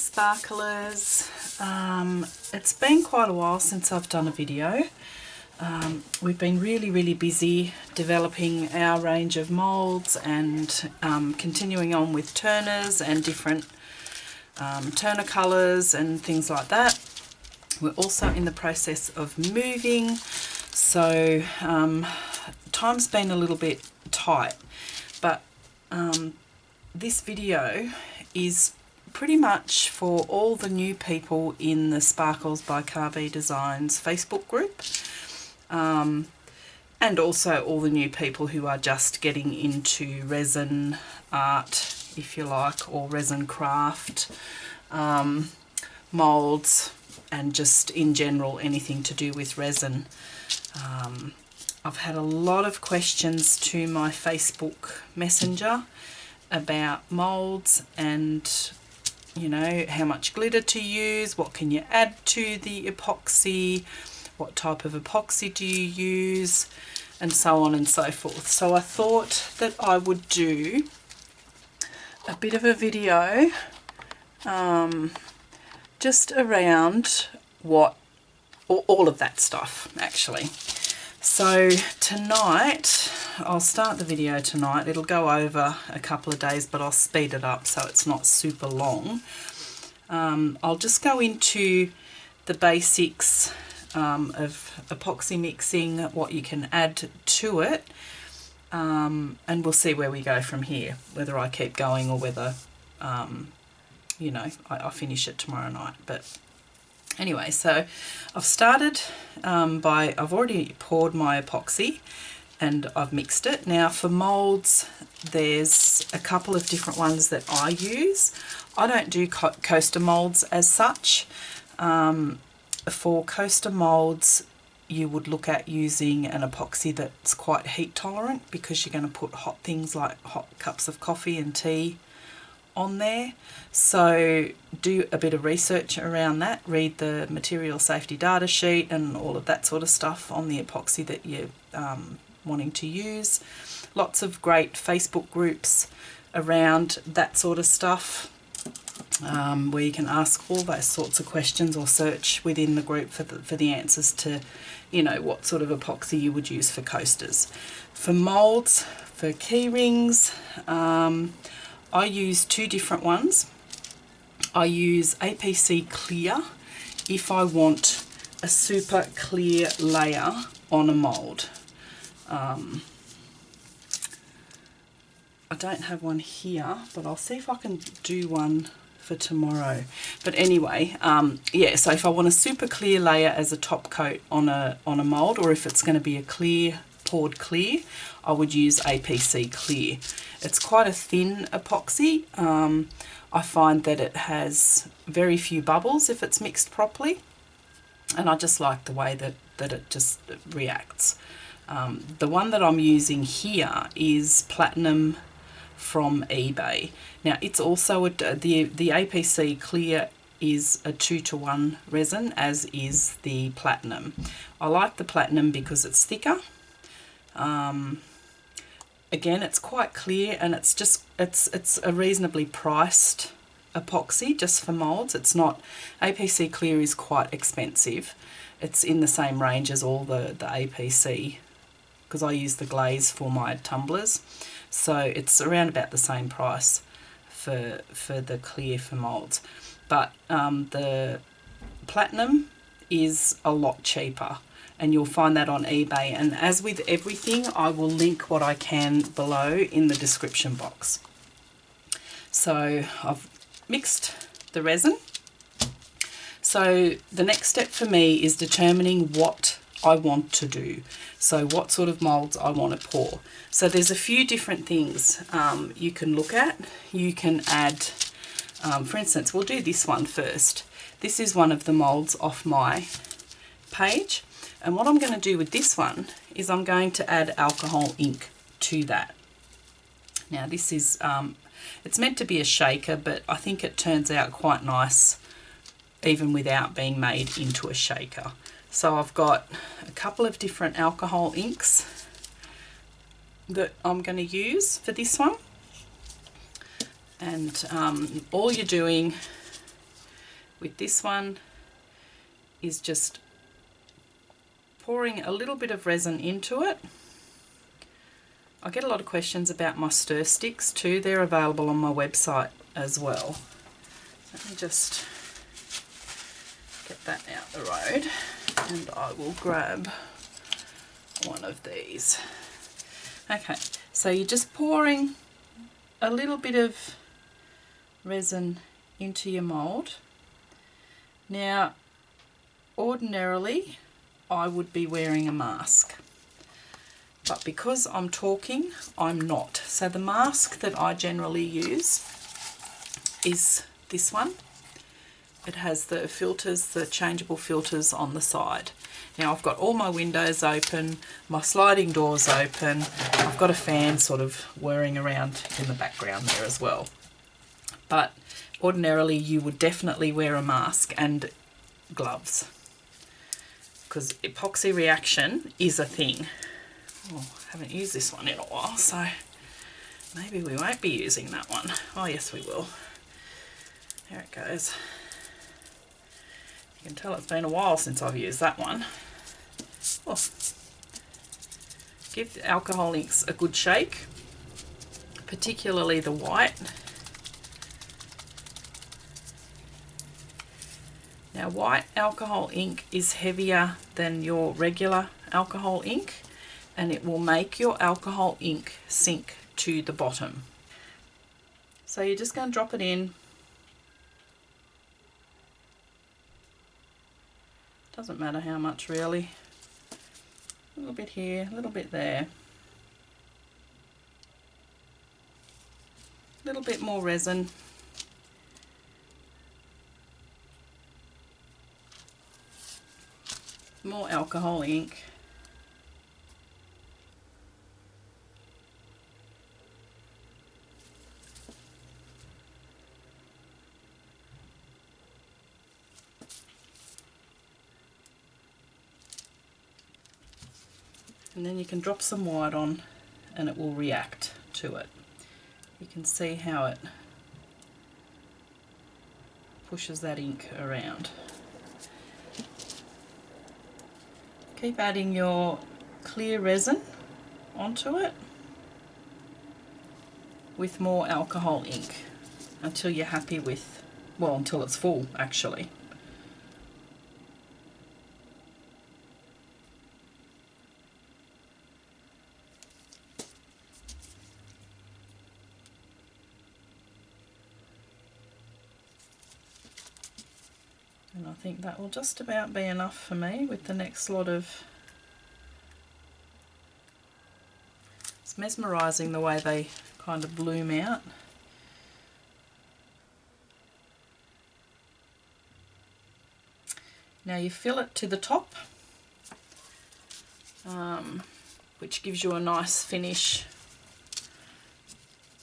sparklers. It's been quite a while since I've done a video. We've been really busy developing our range of moulds and continuing on with turners and different turner colours and things like that. We're also in the process of moving, so time's been a little bit tight, but this video is pretty much for all the new people in the Sparkles by Carrbee Designs Facebook group, and also all the new people who are just getting into resin art, if you like, or resin craft, moulds, and just in general anything to do with resin. I've had a lot of questions to my Facebook Messenger about moulds and, you know, how much glitter to use, what can you add to the epoxy, what type of epoxy do you use, and so on and so forth. So I thought that I would do a bit of a video just around all of that stuff, actually. So tonight, I'll start the video tonight. It'll go over a couple of days, but I'll speed it up so it's not super long. I'll just go into the basics of epoxy mixing, what you can add to it, and we'll see where we go from here, whether I keep going or whether, you know, I finish it tomorrow night. But anyway, so I've started I've already poured my epoxy and I've mixed it. Now for moulds, there's a couple of different ones that I use. I don't do coaster moulds as such. For coaster moulds, you would look at using an epoxy that's quite heat tolerant, because you're going to put hot things like hot cups of coffee and tea on there. So do a bit of research around that, read the material safety data sheet and all of that sort of stuff on the epoxy that you're wanting to use. Lots of great Facebook groups around that sort of stuff, where you can ask all those sorts of questions or search within the group for the answers to, you know, what sort of epoxy you would use for coasters. For moulds, for key rings, I use two different ones. I use APC Clear if I want a super clear layer on a mould. I don't have one here, but I'll see if I can do one for tomorrow. But anyway, yeah, so if I want a super clear layer as a top coat on a mould, or if it's going to be a clear, poured clear, I would use APC Clear. It's quite a thin epoxy. I find that it has very few bubbles if it's mixed properly, and I just like the way that it just reacts. The one that I'm using here is Platinum from eBay. Now it's also the APC Clear is a 2-to-1 resin, as is the Platinum. I like the Platinum because it's thicker. Again, it's quite clear, and it's a reasonably priced epoxy just for moulds. It's not, APC Clear is quite expensive. It's in the same range as all the APC, because I use the glaze for my tumblers. So it's around about the same price for the clear for moulds. But the Platinum is a lot cheaper, and you'll find that on eBay. And as with everything, I will link what I can below in the description box. So I've mixed the resin. So the next step for me is determining what I want to do. So what sort of moulds I want to pour. So there's a few different things you can look at. You can add, for instance, we'll do this one first. This is one of the moulds off my page. And what I'm going to do with this one is I'm going to add alcohol ink to that. Now this is, it's meant to be a shaker, but I think it turns out quite nice even without being made into a shaker. So I've got a couple of different alcohol inks that I'm going to use for this one. And all you're doing with this one is just pouring a little bit of resin into it. I get a lot of questions about my stir sticks too. They're available on my website as well. Let me just get that out the road and I will grab one of these. Okay, so you're just pouring a little bit of resin into your mould. Now, ordinarily I would be wearing a mask, but because I'm talking, I'm not. So the mask that I generally use is this one. It has the filters, the changeable filters on the side. Now I've got all my windows open, my sliding doors open, I've got a fan sort of whirring around in the background there as well. But ordinarily you would definitely wear a mask and gloves, because epoxy reaction is a thing. Oh, I haven't used this one in a while, so maybe we won't be using that one. Oh yes, we will. There it goes. You can tell it's been a while since I've used that one. Oh. Give the alcohol inks a good shake, particularly the white. Now, white alcohol ink is heavier than your regular alcohol ink, and it will make your alcohol ink sink to the bottom. So you're just going to drop it in. Doesn't matter how much really. A little bit here, a little bit there. A little bit more resin. More alcohol ink. And then you can drop some white on and it will react to it. You can see how it pushes that ink around. Keep adding your clear resin onto it with more alcohol ink until you're happy with, well, until it's full actually. And I think that will just about be enough for me with the next lot of... It's mesmerising the way they kind of bloom out. Now you fill it to the top, which gives you a nice finish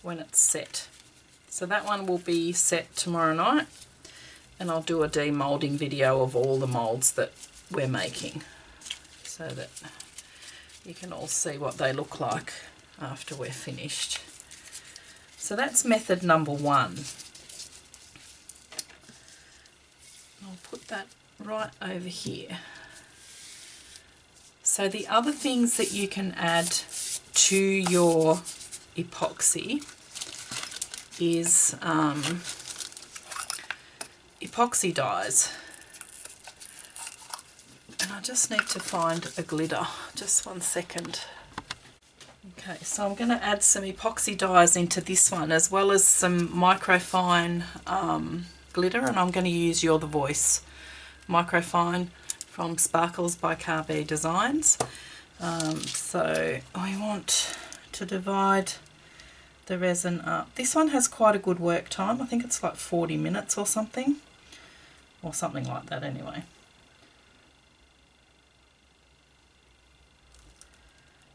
when it's set. So that one will be set tomorrow night. And I'll do a demolding video of all the moulds that we're making so that you can all see what they look like after we're finished. So that's method number one. I'll put that right over here. So the other things that you can add to your epoxy is epoxy dyes, and I just need to find a glitter. Just one second. Okay, so I'm going to add some epoxy dyes into this one as well as some microfine glitter, and I'm going to use You're the Voice microfine from Sparkles by Carrbee Designs. So I want to divide the resin up. This one has quite a good work time. I think it's like 40 minutes or something like that anyway.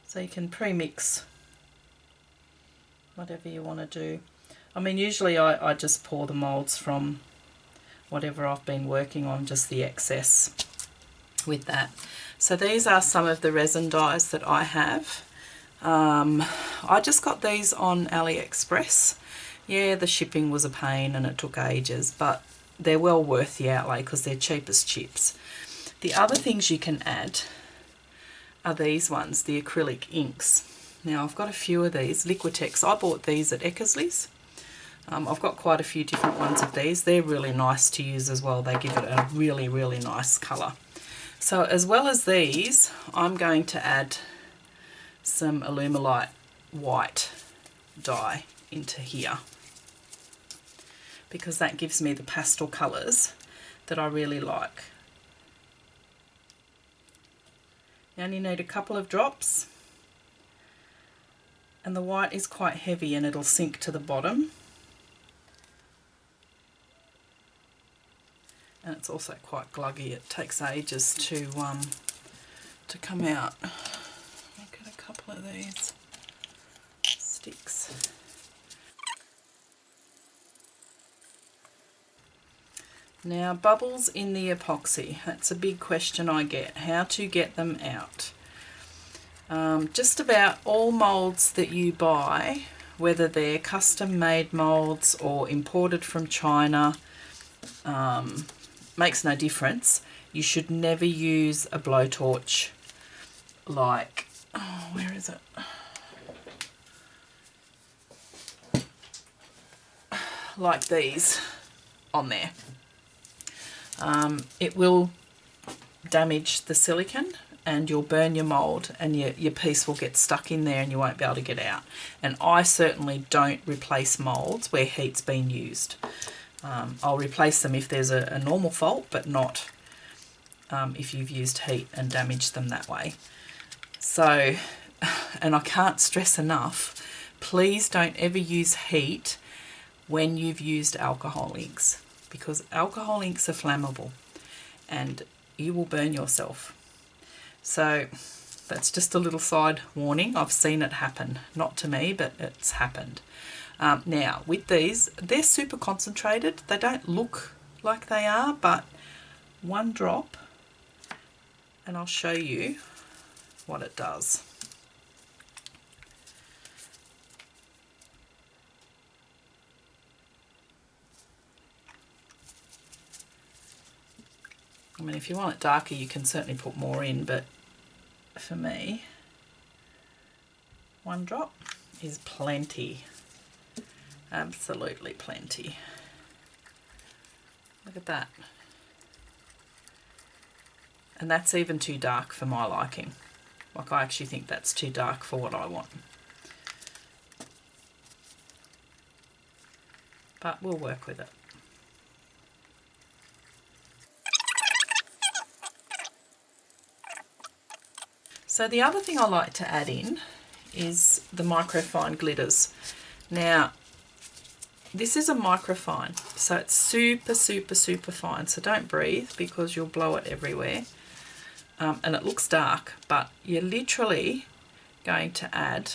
So you can pre-mix whatever you want to do. I mean, usually I just pour the moulds from whatever I've been working on, just the excess with that. So these are some of the resin dyes that I have. I just got these on Aliexpress. Yeah, the shipping was a pain and it took ages, but they're well worth the outlay because they're cheap as chips. The other things you can add are these ones, the acrylic inks. Now I've got a few of these, Liquitex. I bought these at Eckersley's. I've got quite a few different ones of these. They're really nice to use as well. They give it a really, really nice colour. So as well as these, I'm going to add some Alumilite white dye into here, because that gives me the pastel colours that I really like. You only need a couple of drops, and the white is quite heavy and it'll sink to the bottom. And it's also quite gluggy. It takes ages to come out. I'll get a couple of these sticks. Now, bubbles in the epoxy. That's a big question I get. How to get them out. Just about all moulds that you buy, whether they're custom made moulds or imported from China, makes no difference. You should never use a blowtorch like, oh, where is it? Like these on there. It will damage the silicone and you'll burn your mould, and your piece will get stuck in there and you won't be able to get out. And I certainly don't replace moulds where heat's been used. I'll replace them if there's a normal fault, but not if you've used heat and damaged them that way. So, and I can't stress enough, please don't ever use heat when you've used alcohol inks, because alcohol inks are flammable and you will burn yourself. So that's just a little side warning. I've seen it happen, not to me, but it's happened. Now with these, they're super concentrated. They don't look like they are, but one drop and I'll show you what it does. I mean, if you want it darker, you can certainly put more in, but for me, one drop is plenty. Absolutely plenty. Look at that. And that's even too dark for my liking. Like, I actually think that's too dark for what I want. But we'll work with it. So the other thing I like to add in is the microfine glitters. Now, this is a microfine, so it's super, super, super fine. So don't breathe because you'll blow it everywhere. And it looks dark, but you're literally going to add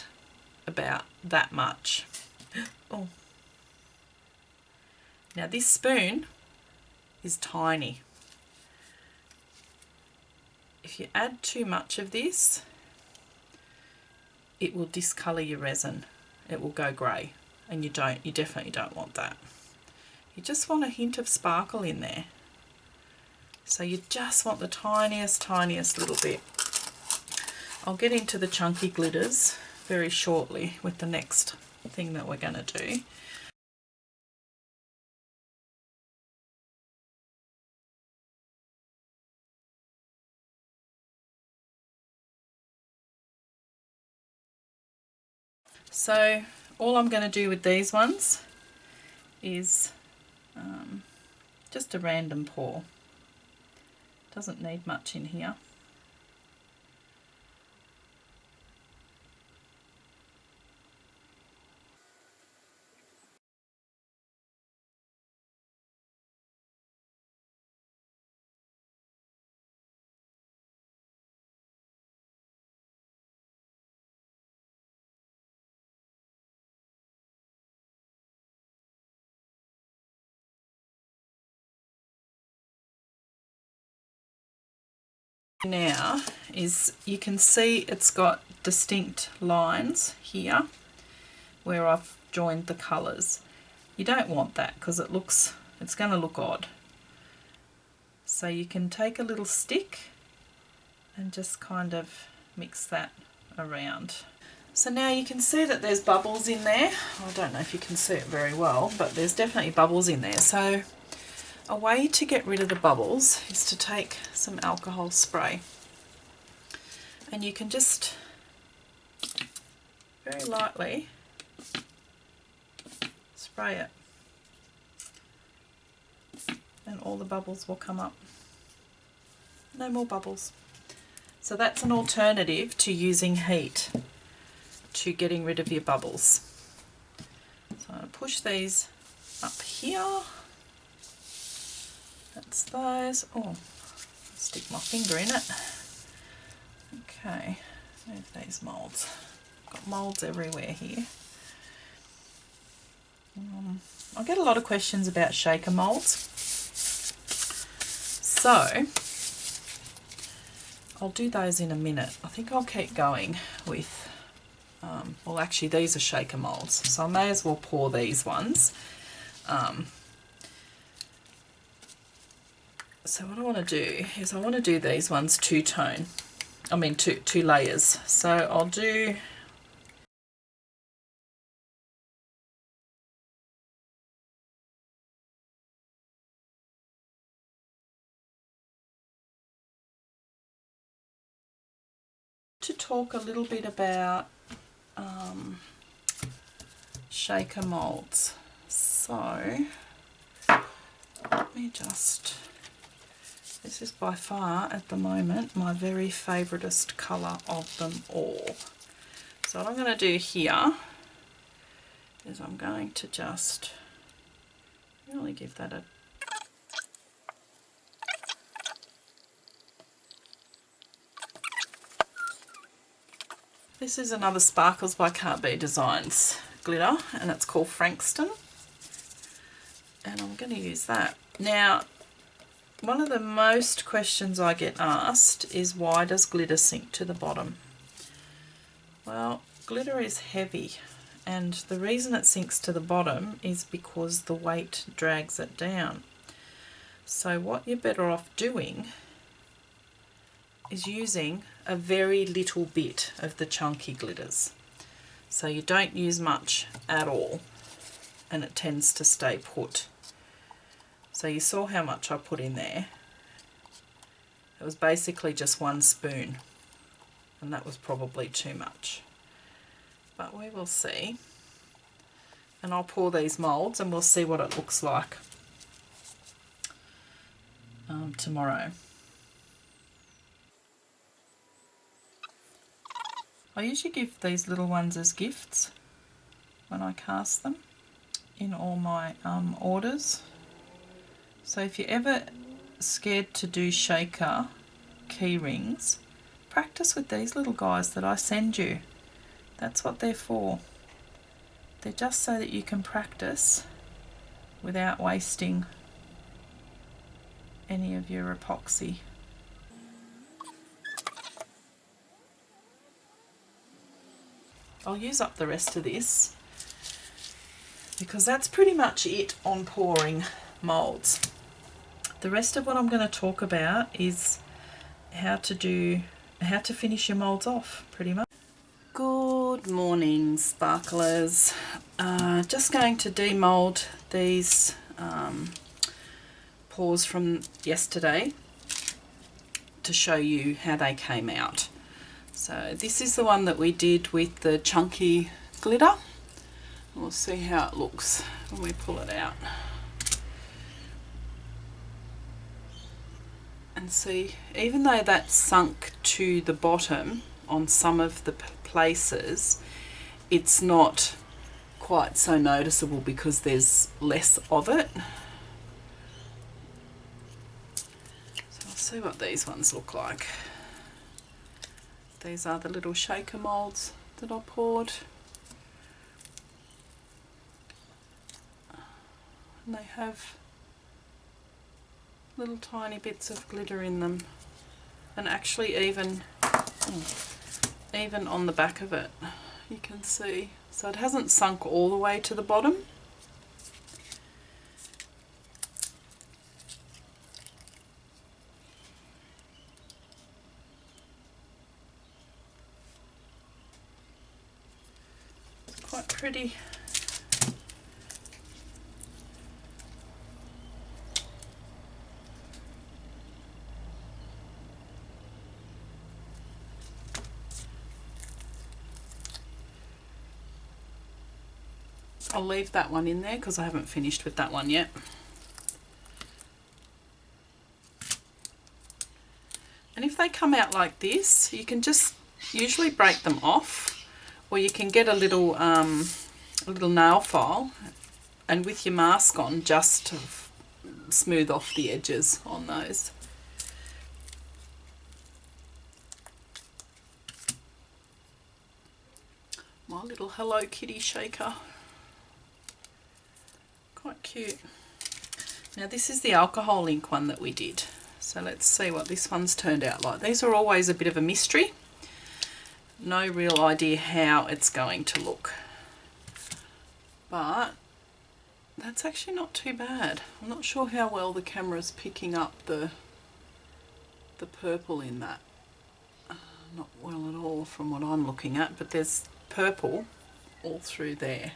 about that much. Oh. Now this spoon is tiny. If you add too much of this, it will discolour your resin. It will go grey, and you definitely don't want that. You just want a hint of sparkle in there. So you just want the tiniest, tiniest little bit. I'll get into the chunky glitters very shortly with the next thing that we're going to do. So all I'm going to do with these ones is just a random pour. Doesn't need much in here. Now is, you can see it's got distinct lines here where I've joined the colours. You don't want that because it looks It's going to look odd. So you can take a little stick and just kind of mix that around. So now you can see that there's bubbles in there. I don't know if you can see it very well, but there's definitely bubbles in there. So a way to get rid of the bubbles is to take some alcohol spray. And you can just very lightly spray it. And all the bubbles will come up. No more bubbles. So that's an alternative to using heat to getting rid of your bubbles. So I'm going to push these up here. That's those. Oh, stick my finger in it. Okay, move these moulds. Got moulds everywhere here. I get a lot of questions about shaker moulds. So I'll do those in a minute. I think I'll keep going with, well actually these are shaker moulds, so I may as well pour these ones. So what I want to do is I want to do these ones two-tone. I mean two layers. So I'll do to talk a little bit about shaker moulds. So let me just, this is by far at the moment my very favouriteest colour of them all. So what I'm going to do here is I'm going to just really give that a This is another Sparkles by Carrbee Designs glitter, and it's called Frankston, and I'm going to use that. Now, one of the most questions I get asked is, why does glitter sink to the bottom? Well, glitter is heavy, and the reason it sinks to the bottom is because the weight drags it down. So what you're better off doing is using a very little bit of the chunky glitters. So you don't use much at all, and it tends to stay put. So you saw how much I put in there. It was basically just 1 spoon, and that was probably too much. But we will see. And I'll pour these moulds and we'll see what it looks like tomorrow. I usually give these little ones as gifts when I cast them in all my orders. So if you're ever scared to do shaker key rings, practice with these little guys that I send you. That's what they're for. They're just so that you can practice without wasting any of your epoxy. I'll use up the rest of this because that's pretty much it on pouring moulds. The rest of what I'm going to talk about is how to finish your moulds off, pretty much. Good morning, sparklers. Just going to demold these pours from yesterday to show you how they came out. So this is the one that we did with the chunky glitter. We'll see how it looks when we pull it out. And see, even though that's sunk to the bottom on some of the places, it's not quite so noticeable because there's less of it. So I'll see what these ones look like. These are the little shaker moulds that I poured. And they have little tiny bits of glitter in them. And actually even on the back of it, you can see. So it hasn't sunk all the way to the bottom. pretty. I'll leave that one in there because I haven't finished with that one yet. And if they come out like this, you can just usually break them off, or you can get a little nail file and with your mask on just to smooth off the edges on those. My little Hello Kitty shaker. Quite cute. Now this is the alcohol ink one that we did. So let's see what this one's turned out like. These are always a bit of a mystery. No real idea how it's going to look. But that's actually not too bad. I'm not sure how well the camera's picking up the purple in that. Not well at all from what I'm looking at, but there's purple all through there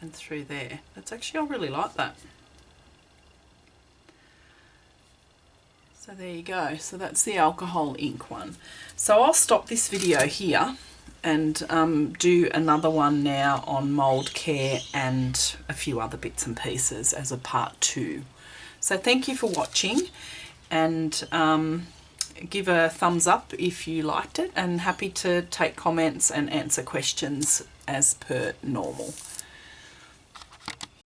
and through there. That's actually, I really like that. So there you go. So that's the alcohol ink one. So I'll stop this video here and do another one now on mould care and a few other bits and pieces as a part 2. So thank you for watching, and give a thumbs up if you liked it, and happy to take comments and answer questions as per normal.